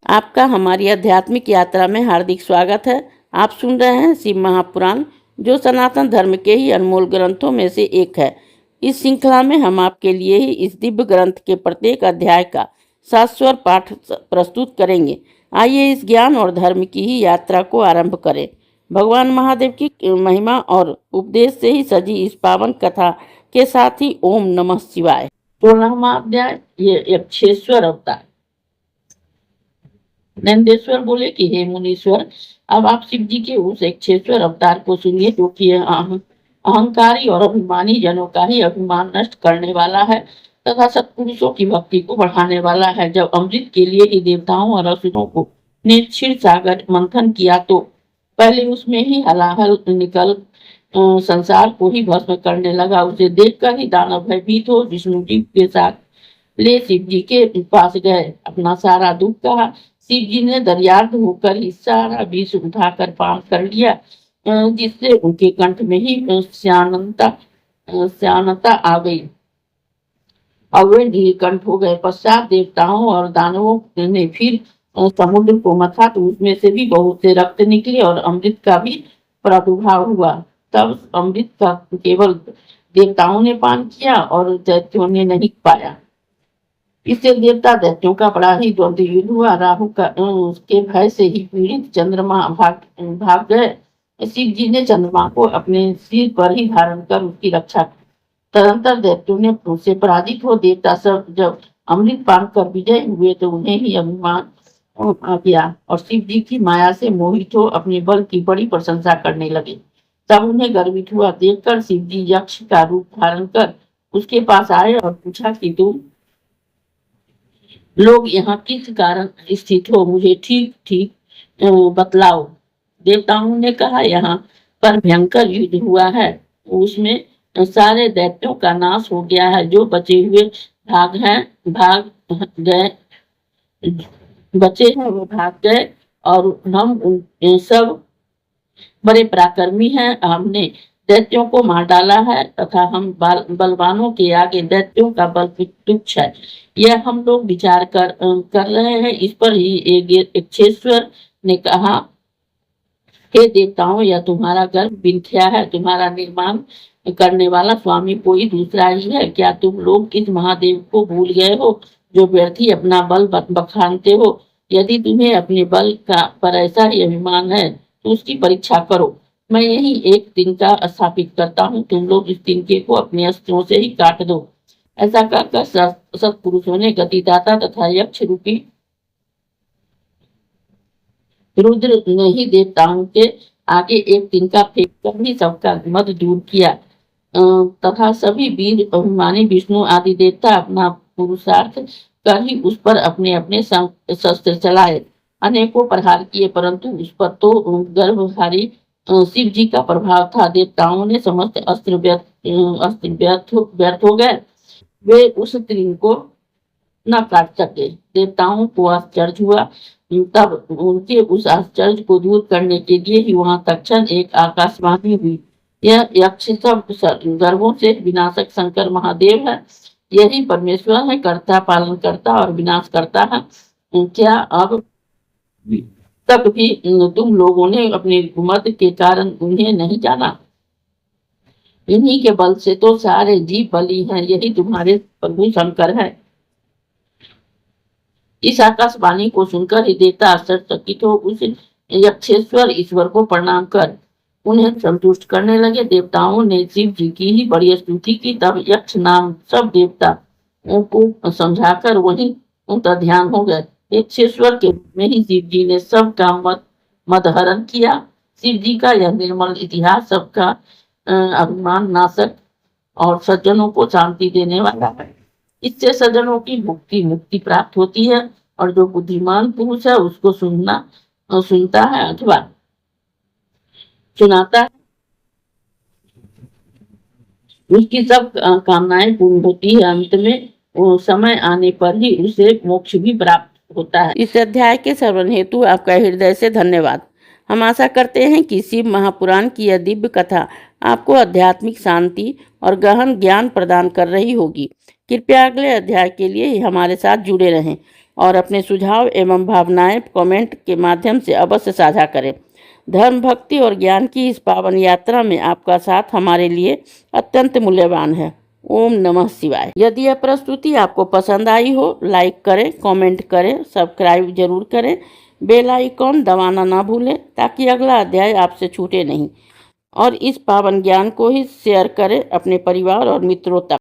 आपका हमारी आध्यात्मिक यात्रा में हार्दिक स्वागत है। आप सुन रहे हैं शिव महापुराण, जो सनातन धर्म के ही अनमोल ग्रंथों में से एक है। इस श्रृंखला में हम आपके लिए ही इस दिव्य ग्रंथ के प्रत्येक अध्याय का शाश्वत पाठ प्रस्तुत करेंगे। आइए इस ज्ञान और धर्म की ही यात्रा को आरंभ करें। भगवान महादेव की महिमा और उपदेश से ही सजी इस पावन कथा के साथ ही ओम नमः शिवाय। 16वां अध्याय, ये यक्षेश्वर अवतार। नंदेश्वर बोले कि हे मुनीश्वर, अब आप शिव जी के उस यक्षेश्वर अवतार को सुनिए, जो कि अहंकारी और अभिमानी जनों का ही अभिमान नष्ट करने वाला है तथा सत्पुरुषों की भक्ति को बढ़ाने वाला है। जब अमृत के लिए ही देवताओं और असुरों को ने क्षीर सागर मंथन किया, तो पहले उसमें ही हलाहल निकल संसार को ही भस्म करने लगा। उसे देखकर ही दानव भयभीत हो विष्णु जी के साथ ले शिव जी के पास गए, अपना सारा दुख कहा। शिव जी ने दर्यार्थ होकर ही सारा विष उठाकर पान कर लिया, जिससे उनके कंठ में ही श्यानता आ गई और वे नीलकंठ हो गए। पश्चात देवताओं और दानवों ने फिर समुद्र को मथा, तो उसमें से भी बहुत से रक्त निकले और अमृत का भी प्रादुर्भाव हुआ। तब अमृत का केवल देवताओं ने पान किया और दैत्यों ने नहीं पाया। इससे देवता दैत्यों का बड़ा ही द्वंद्व युद्ध हुआ। राहु का उसके भय से ही पीड़ित चंद्रमा भाग गए। शिव जी ने चंद्रमा को अपने सिर पर ही धारण कर उसकी रक्षा की। तदंतर दैत्यों ने उससे पराजित हो देवता सब जब अमृत पान कर विजय हुए, तो उन्हें ही अभिमान आ गया और शिव जी की माया से मोहित हो अपने बल की बड़ी प्रशंसा करने लगे। तब उन्हें गर्वित हुआ देखकर शिव जी यक्ष का रूप धारण कर उसके पास आए और पूछा कि तुम लोग यहाँ किस कारण स्थित हो, मुझे ठीक ठीक बतलाओ। देवताओं ने कहा, यहाँ पर भयंकर युद्ध हुआ है, उसमें सारे दैत्यों का नाश हो गया है। जो बचे हुए भाग गए बचे हैं वो भाग गए और हम सब बड़े पराक्रमी हैं। हमने दैत्यों को मार डाला है तथा हम बलवानों के आगे दैत्यों का बल तुच्छ है। यह हम लोग विचार कर रहे हैं। इस पर ही यक्षेश्वर ने कहा, हे देवताओं, यह तुम्हारा गर्भ विंध्या है। तुम्हारा निर्माण करने वाला स्वामी कोई दूसरा ही है। क्या तुम लोग किस महादेव को भूल गए हो, जो व्यर्थी अपना बल बखानते हो? यदि तुम्हें अपने बल का पर ऐसा ही अभिमान है, तो उसकी परीक्षा करो। मैं यही एक तिनका स्थापित करता हूँ, तुम लोग इस तिनके को अपने अस्त्रों से ही काट दो। ऐसा कहकर सत्पुरुषों ने गतिदाता तथा यक्ष रूपी रुद्र ने ही देवताओं के आगे एक तिनका फेंक कर ही सबका मद दूर किया तथा सभी वीर अभिमानी विष्णु आदि देवता अपना पुरुषार्थ कर ही उस पर अपने अपने शस्त्र चलाए। अनेकों प्रहार किए, परंतु उस पर तो गर्भधारी शिव जी का प्रभाव था। देवताओं ने समस्त अस्त्र व्यर्थ हो गए, वे उस तीर को न काट सके। देवताओं को आश्चर्य हुआ। तब उनके उस आश्चर्य को दूर करने के लिए ही वहां तक्षण एक आकाशवाणी हुई, यह यक्ष सब गर्भों से विनाशक शंकर महादेव है। यही परमेश्वर है, कर्ता पालन करता और विनाश करता है। क्या अब तक भी तुम लोगों ने अपने मत के कारण उन्हें नहीं जाना? इन्हीं के बल से तो सारे जीव बली हैं। यही तुम्हारे प्रभु शंकर है। इस आकाशवाणी को सुनकर ही देवता आश्चर्यचकित हो उस यक्षेश्वर ईश्वर को प्रणाम कर उन्हें संतुष्ट करने लगे। देवताओं ने शिव जी की ही बड़ी स्तुति की। तब यक्ष नाम सब देवता को समझाकर वहीं उनका ध्यान हो गए। यक्षेश्वर के रूप में ही शिव जी ने सबका मदहरण किया। शिव जी का यह निर्मल इतिहास सबका अभिमान नाशक और सज्जनों को शांति देने वाला है। इससे सज्जनों की मुक्ति प्राप्त होती है और जो बुद्धिमान पुरुष है उसको सुनता है अथवा सुनाता है, उसकी सब कामनाएं पूर्ण होती है। अंत में समय आने पर ही उसे मोक्ष भी प्राप्त होता है। इस अध्याय के श्रवण हेतु आपका हृदय से धन्यवाद। हम आशा करते हैं कि शिव महापुराण की यह दिव्य कथा आपको आध्यात्मिक शांति और गहन ज्ञान प्रदान कर रही होगी। कृपया अगले अध्याय के लिए हमारे साथ जुड़े रहें और अपने सुझाव एवं भावनाएं कमेंट के माध्यम से अवश्य साझा करें। धर्म, भक्ति और ज्ञान की इस पावन यात्रा में आपका साथ हमारे लिए अत्यंत मूल्यवान है। ओम नमः शिवाय। यदि यह प्रस्तुति आपको पसंद आई हो, लाइक करें, कमेंट करें, सब्सक्राइब जरूर करें, बेल आइकॉन दबाना ना भूलें ताकि अगला अध्याय आपसे छूटे नहीं। और इस पावन ज्ञान को ही शेयर करें अपने परिवार और मित्रों तक।